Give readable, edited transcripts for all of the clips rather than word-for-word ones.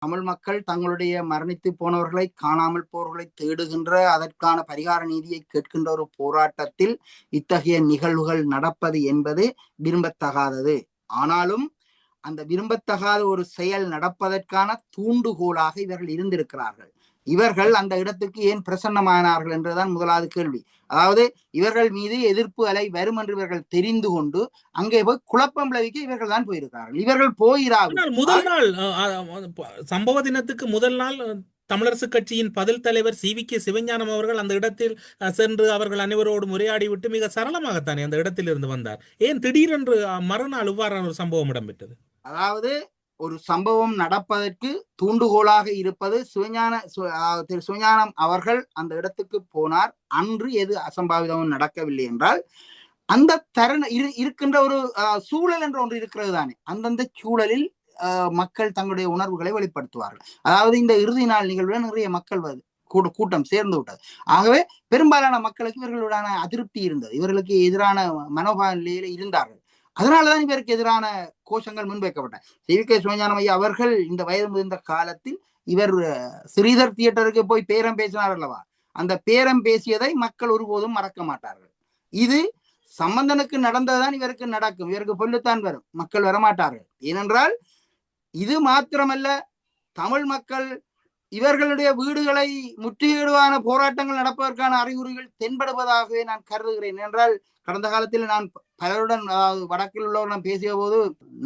தமிழ் மக்கள் தங்களுடைய மரணித்து போனவர்களை, காணாமல் போனவர்களை தேடுகின்ற, அதற்கான பரிகார நீதியை கேட்கின்ற ஒரு போராட்டத்தில் இத்தகைய நிகழ்வுகள் நடப்பது என்பது விரும்பத்தகாதது. ஆனாலும் அந்த விரும்பத்தகாத ஒரு செயல் நடப்பதற்கான தூண்டுகோலாக இவர்கள் இருந்திருக்கிறார்கள். இவர்கள் அந்த இடத்துக்கு ஏன் பிரசன்னமானார்கள் என்றுதான் முதலாவது கேள்வி. அதாவது இவர்கள் மீது எதிர்ப்பு அலை வரும் என்று இவர்கள் தெரிந்து கொண்டு அங்கே போய் குழப்பம் விளைவிக்க இவர்கள் தான் போயிருக்கிறார்கள். இவர்கள் போயிராவிட்டால் முதல் நாள் சம்பவ தினத்துக்கு முதல் நாள் தமிழரசு கட்சியின் பதில் தலைவர் சி.வி.கே. சிவஞானம் அவர்கள் அந்த இடத்தில் சென்று அவர்கள் அனைவரோடு உரையாடிவிட்டு மிக சரளமாகத்தானே அந்த இடத்தில் இருந்து வந்தார். ஏன் திடீரென்று மறுநாள் இவ்வாறான ஒரு சம்பவம் இடம்பெற்றது? அதாவது ஒரு சம்பவம் நடப்பதற்கு தூண்டுகோலாக இருப்பது சிவஞானம் அவர்கள் அந்த இடத்துக்கு போனார். அன்று எது அசம்பாவிதமும் நடக்கவில்லை என்றால் அந்த தருண இருக்கின்ற ஒரு சூழல் என்று ஒன்று இருக்கிறது தானே. அந்தந்த சூழலில் மக்கள் தங்களுடைய உணர்வுகளை வெளிப்படுத்துவார்கள். அதாவது இந்த இறுதி நாள் நிகழ்வுல நிறைய மக்கள் கூட்டம் சேர்ந்து விட்டது. ஆகவே பெரும்பாலான மக்களுக்கு இவர்களுடான அதிருப்தி இருந்தது. இவர்களுக்கு எதிரான மனோபாவ நிலையில இருந்தார்கள். அதனாலதான் இவருக்கு எதிரான கோஷங்கள் முன்வைக்கப்பட்டன. சி.வி.கே. சிவஞானம் ஐயா அவர்கள் இந்த வயது முதிர்ந்த காலத்தில் இவர் ஸ்ரீதர் தியேட்டருக்கு போய் பேரம் பேசினார் அல்லவா, அந்த பேரம் பேசியதை மக்கள் ஒருபோதும் மறக்க மாட்டார்கள். இது சம்பந்தனுக்கு நடந்ததுதான் இவருக்கு நடக்கும். இவருக்கு பொல்லுத்தான் வரும், மக்கள் வரமாட்டார்கள். ஏனென்றால் இது மாத்திரமல்ல, தமிழ் மக்கள் இவர்களுடைய வீடுகளை முற்றுகையிடுவான போராட்டங்கள் நடப்பதற்கான அறிகுறிகள் தென்படுவதாகவே நான் கருதுகிறேன். என்றால் கடந்த காலத்தில் நான் பலருடன் வடக்கில் உள்ளவர்களுடன் பேசிய போது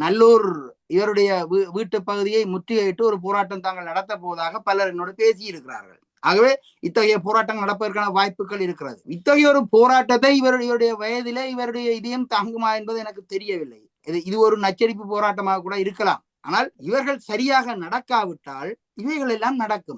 நல்லூர் இவருடைய வீட்டு பகுதியை முற்றுகையிட்டு ஒரு போராட்டம் தாங்கள் நடத்த போவதாக பலர் என்னோடு பேசியிருக்கிறார்கள். ஆகவே இத்தகைய போராட்டங்கள் நடப்பதற்கான வாய்ப்புகள் இருக்கிறது. இத்தகைய ஒரு போராட்டத்தை இவருடைய வயதிலே இவருடைய இதயம் தாங்குமா என்பது எனக்கு தெரியவில்லை. இது ஒரு நச்சரிப்பு போராட்டமாக கூட இருக்கலாம். ஆனால் இவர்கள் சரியாக நடக்காவிட்டால் இவைகள் எல்லாம் நடக்கும்.